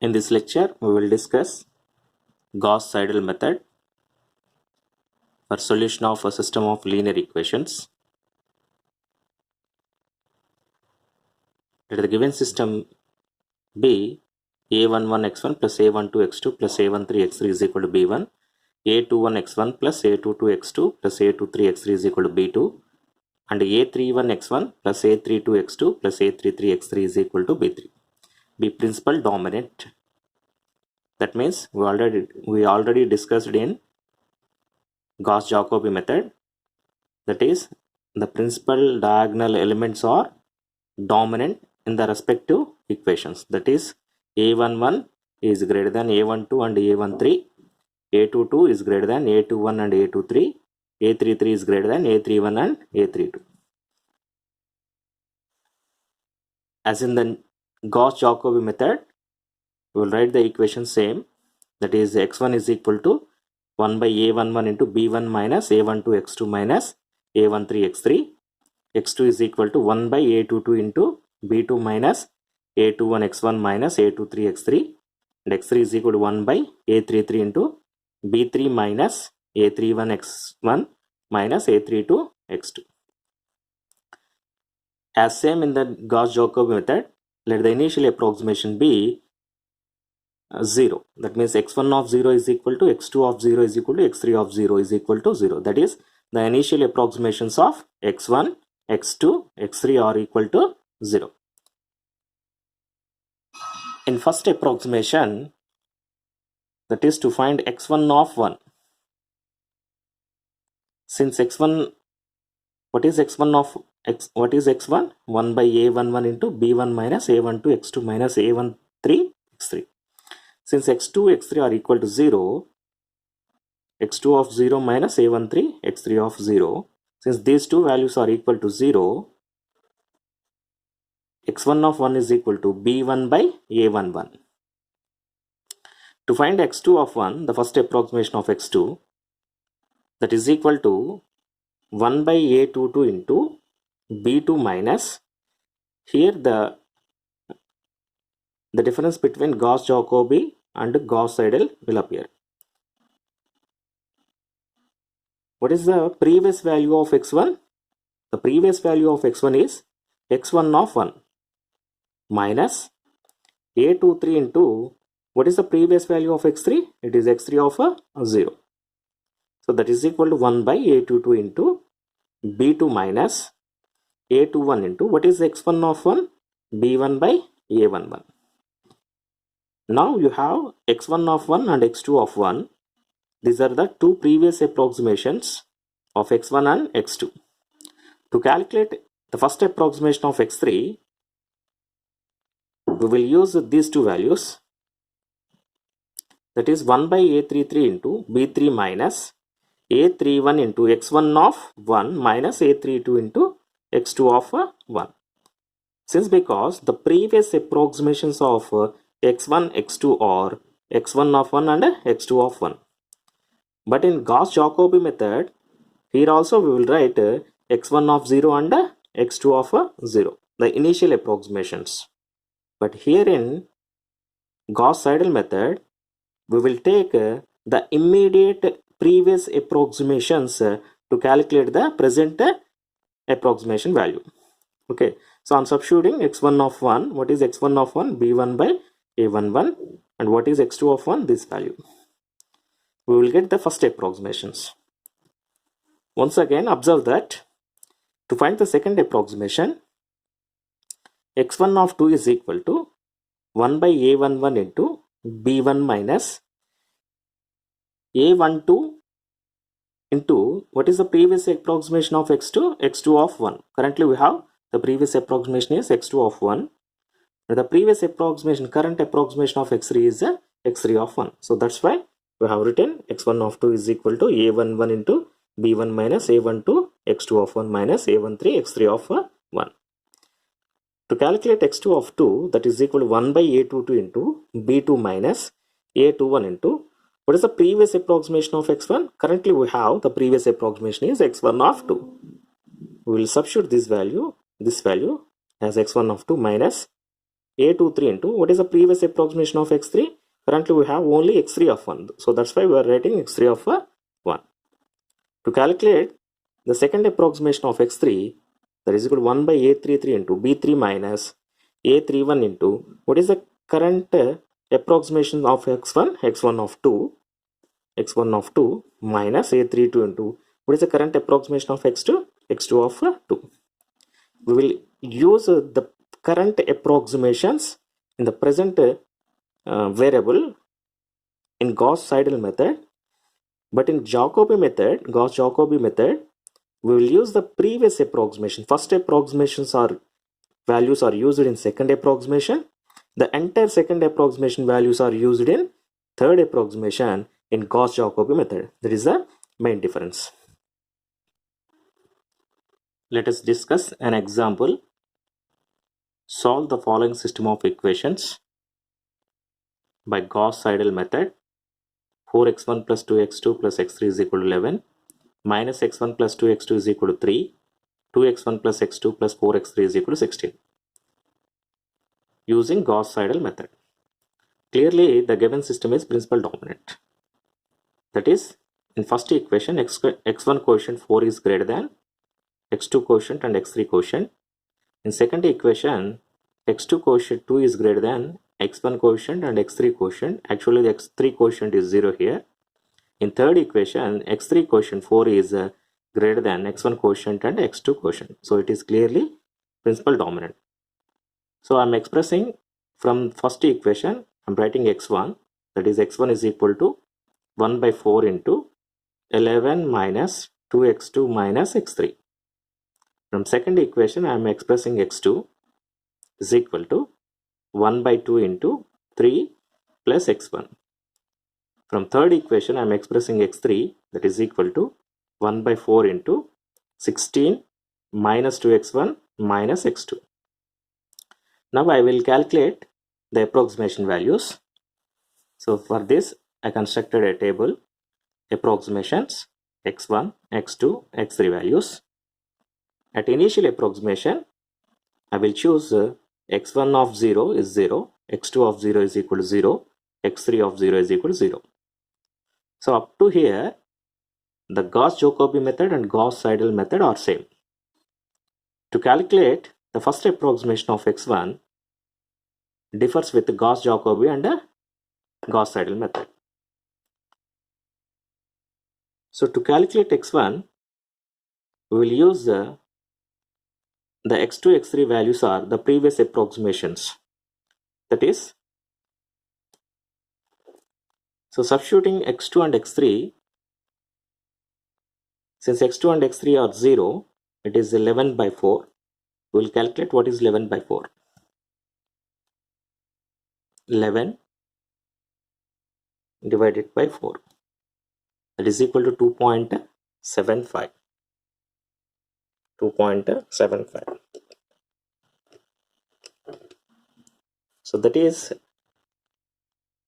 In this lecture, we will discuss Gauss-Seidel method for solution of a system of linear equations. Let the given system be a11x1 plus a12x2 plus a13x3 is equal to b1, a21x1 plus a22x2 plus a23x3 is equal to b2, and a31x1 plus a32x2 plus a33x3 is equal to b3. Be principal dominant. That means we already discussed in Gauss-Jacobi method, that is the principal diagonal elements are dominant in the respective equations, that is a11 is greater than a12 and a13, a22 is greater than a21 and a23, a33 is greater than a31 and a32. As in the Gauss-Jacobi method, we will write the equation same, that is x1 is equal to 1 by a11 into b1 minus a12 x2 minus a13 x3, x2 is equal to 1 by a22 into b2 minus a21 x1 minus a23 x3, and x3 is equal to 1 by a33 into b3 minus a31 x1 minus a32 x2. As same in the Gauss-Jacobi method, let the initial approximation be 0. That means x1 of 0 is equal to x2 of 0 is equal to x3 of 0 is equal to 0. That is the initial approximations of x1, x2, x3 are equal to 0. In first approximation, that is to find x1 of 1. Since x1, what is x1 of x? What is x1? 1 by a11 into b1 minus a12 x2 minus a13 x3. Since x2, x3 are equal to 0, x2 of 0 minus a13, x3 of 0. Since these two values are equal to 0, x1 of 1 is equal to b1 by a11. To find x2 of 1, the first approximation of x2, that is equal to 1 by a22 into b2 minus, here the difference between Gauss-Jacobi and Gauss-Seidel will appear. What is the previous value of x1? The previous value of x1 is x1 of 1 minus a23 into, what is the previous value of x3? It is x3 of 0. So that is equal to 1 by a22 into b2 minus a21 into, what is x1 of 1? b1 by a11. Now you have x1 of 1 and x2 of 1. These are the two previous approximations of x1 and x2. To calculate the first approximation of x3, we will use these two values, that is 1 by a33 into b3 minus a31 into x1 of 1 minus a32 into x2 of 1. Since because the previous approximations of x1, x2 are x1 of 1 and x2 of 1. But in Gauss-Jacobi method, here also we will write x1 of 0 and x2 of 0, the initial approximations. But here in Gauss-Seidel method, we will take the immediate previous approximations to calculate the present approximation value. Okay, so on substituting x1 of 1, what is x1 of 1? b1 by a11, and what is x2 of 1? This value. We will get the first approximations. Once again, observe that to find the second approximation, x1 of 2 is equal to 1 by a11 into b1 minus a12 into, what is the previous approximation of x2? x2 of 1. Currently we have the previous approximation is x2 of 1. The previous approximation, current approximation of x3 is x3 of 1. So that's why we have written x1 of 2 is equal to a11 into b1 minus a12 x2 of 1 minus a13 x3 of 1. To calculate x2 of 2, that is equal to 1 by a22 into b2 minus a21 into, what is the previous approximation of x1? Currently we have the previous approximation is x1 of 2. We will substitute this value as x1 of 2 minus A23 into what is the previous approximation of x3? Currently we have only x3 of 1. So that's why we are writing x3 of 1. To calculate the second approximation of x3, that is equal to 1 by A33 into B3 minus A31 into what is the current approximation of x1? x1 of 2 minus A32 into what is the current approximation of x2? x2 of 2. We will use the current approximations in the present variable in Gauss-Seidel method, but in Gauss-Jacobi method, we will use the previous approximation. First approximations are values are used in second approximation. The entire second approximation values are used in third approximation in Gauss-Jacobi method. That is the main difference. Let us discuss an example. Solve the following system of equations by Gauss-Seidel method. 4x1 plus 2x2 plus x3 is equal to 11, minus x1 plus 2x2 is equal to 3, 2x1 plus x2 plus 4x3 is equal to 16. Using Gauss-Seidel method. Clearly, the given system is principal dominant. That is, in first equation, x1 quotient 4 is greater than x2 quotient and x3 quotient. In second equation, x2 quotient 2 is greater than x1 quotient and x3 quotient. Actually, the x3 quotient is 0 here. In third equation, x3 quotient 4 is greater than x1 quotient and x2 quotient. So it is clearly principal dominant. So I'm expressing from first equation, I'm writing x1, that is x1 is equal to 1 by 4 into 11 minus 2x2 minus x3. From second equation, I am expressing x2 is equal to 1 by 2 into 3 plus x1. From third equation, I am expressing x3 that is equal to 1 by 4 into 16 minus 2x1 minus x2. Now I will calculate the approximation values. So for this, I constructed a table, approximations, x1, x2, x3 values. At initial approximation, I will choose x1 of 0 is 0, x2 of 0 is equal to 0, x3 of 0 is equal to 0. So up to here, the Gauss-Jacobi method and Gauss-Seidel method are same. To calculate the first approximation of x1 differs with the Gauss-Jacobi and Gauss-Seidel method. So to calculate x1, we will use the x2, x3 values are the previous approximations. That is, so substituting x2 and x3, since x2 and x3 are 0, it is 11 by 4. We will calculate what is 11 by 4. 11 divided by 4. That is equal to 2.75. 2.75. So that is,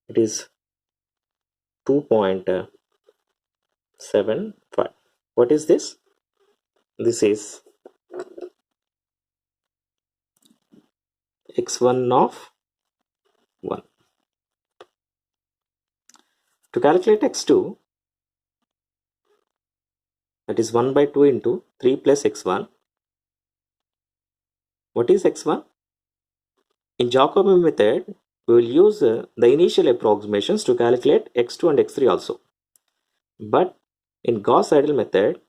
it is 2.75. What is this? This is x1 of 1. To calculate x2, that is 1 by 2 into 3 plus x1. What is x1? In Jacobi method, we will use the initial approximations to calculate x2 and x3 also. But in Gauss-Seidel method,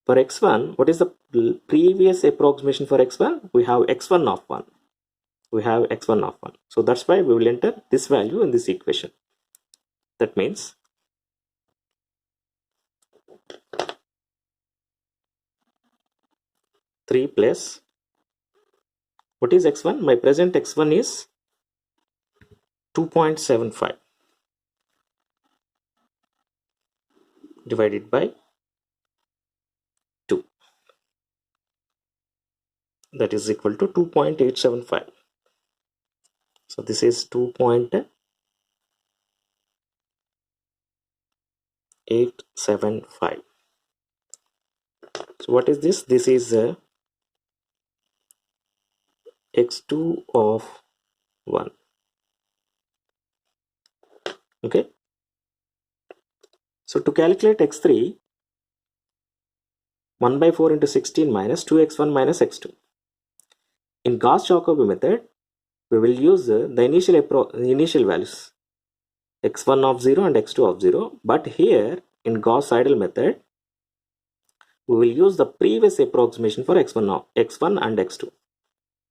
for x1, what is the previous approximation for x1? We have x1 of 1. We have x1 of 1. So that's why we will enter this value in this equation. That means three plus, what is x1? My present x1 is 2.75 divided by 2. That is equal to 2.875. So this is 2.875. So what is this? This is x2 of 1. Okay. So to calculate x3, 1 by 4 into 16 minus 2x1 minus x2. In Gauss-Jacobi method, we will use the initial values x1 of 0 and x2 of 0. But here in Gauss-Seidel method, we will use the previous approximation for x1 and x2.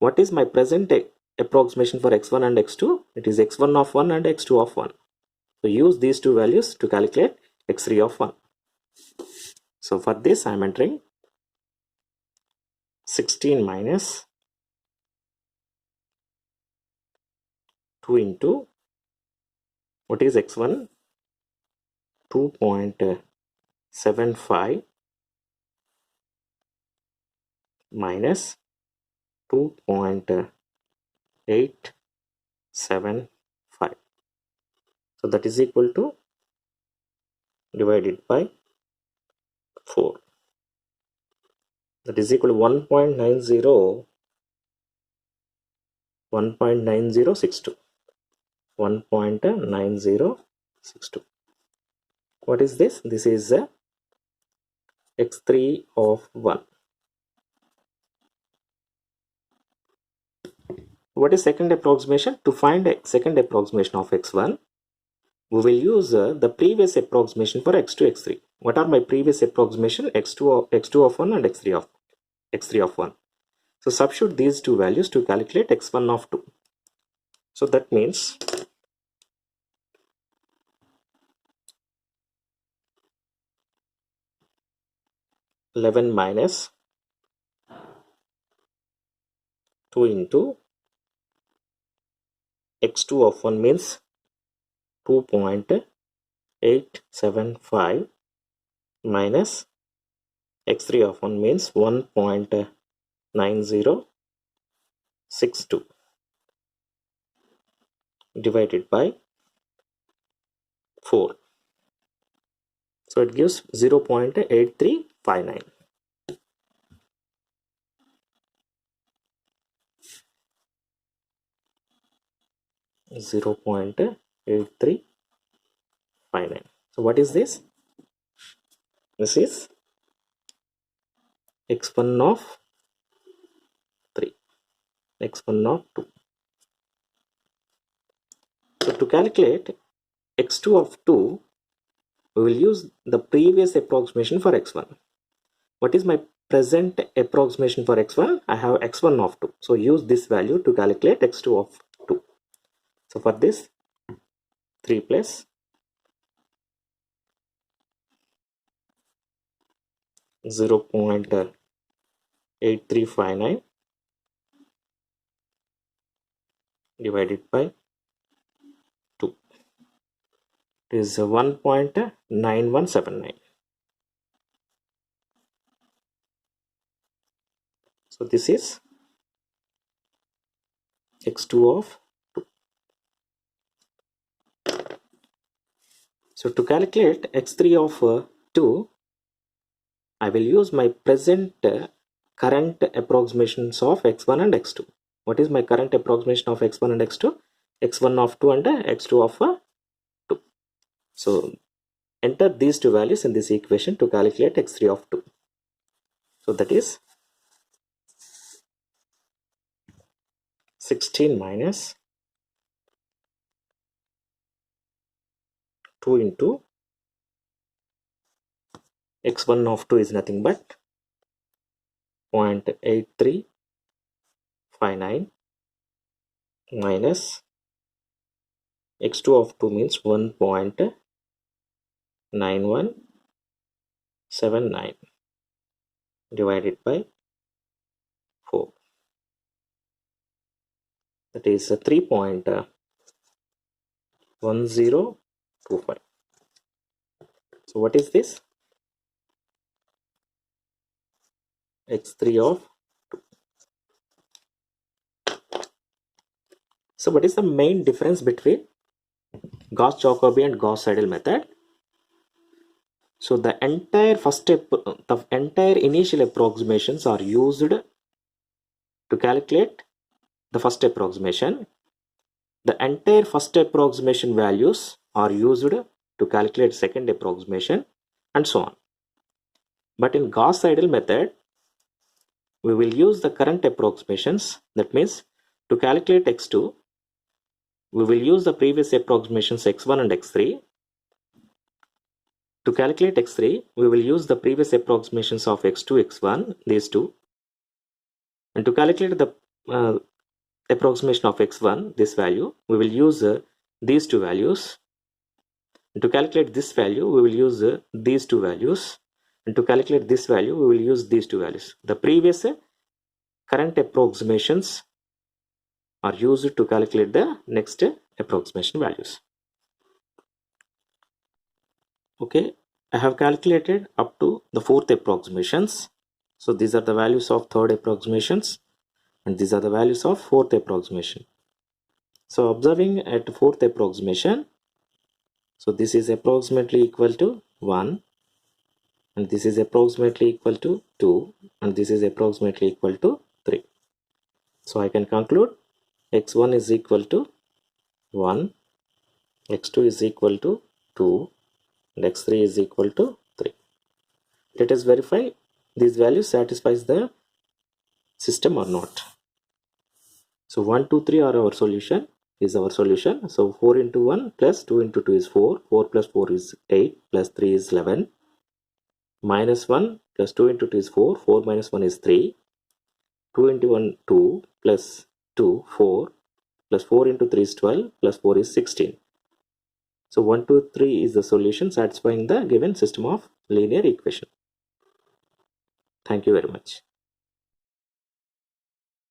What is my present approximation for x1 and x2? It is x1 of 1 and x2 of 1. So use these two values to calculate x3 of 1. So for this I am entering 16 minus 2 into, what is x1? 2.75 minus 2.875. So that is equal to, divided by 4. That is equal to 1.9062. 1.9062. What is this? This is x3 of 1. What is second approximation? To find a second approximation of x1, we will use the previous approximation for x2, x3. What are my previous approximation? x2 of 1 and x3 of 1. So substitute these two values to calculate x1 of 2. So that means (11 minus 2 into x2 of 1 means 2.875 minus x3 of 1 means 1.9062 divided by 4. So it gives 0.8359. So what is this? This is x1 of 3, x1 of 2. So to calculate x2 of 2, we will use the previous approximation for x1. What is my present approximation for x1? I have x1 of 2. So use this value to calculate x2 of 2. So for this, 3 plus 0.8359 divided by 2 is 1.9179. So this is x2 of 2. So to calculate x3 of 2, I will use my present current approximations of x1 and x2. What is my current approximation of x1 and x2? x1 of 2 and x2 of 2. So enter these two values in this equation to calculate x3 of 2. So that is 16 minus 2 into x1 of 2 is nothing but 0.8359 minus x2 of 2 means 1.9179 divided by 4. That is 3.1025. So what is this? x3 of 2. So what is the main difference between Gauss-Jacobi and Gauss-Seidel method? So the entire first step, the entire initial approximations are used to calculate the first approximation, the entire first approximation values are used to calculate second approximation and so on. But in Gauss-Seidel method, we will use the current approximations. That means to calculate x2, we will use the previous approximations x1 and x3. To calculate x3, we will use the previous approximations of x2, x1, these two. And to calculate the approximation of x1, this value, we will use these two values. And to calculate this value, we will use these two values. And to calculate this value, we will use these two values. The previous current approximations are used to calculate the next approximation values. Okay, I have calculated up to the fourth approximations. So these are the values of third approximations and these are the values of fourth approximation. So observing at fourth approximation, so this is approximately equal to 1 and this is approximately equal to 2 and this is approximately equal to 3. So I can conclude x1 is equal to 1, x2 is equal to 2 and x3 is equal to 3. Let us verify these values satisfies the system or not. So 1, 2, 3 are our solution, is our solution. So 4 into 1 plus 2 into 2 is 4, 4 plus 4 is 8 plus 3 is 11, minus 1 plus 2 into 2 is 4, 4 minus 1 is 3, 2 into 1 2 plus 2 4 plus 4 into 3 is 12 plus 4 is 16. So 1, 2, 3 is the solution satisfying the given system of linear equation. Thank you very much.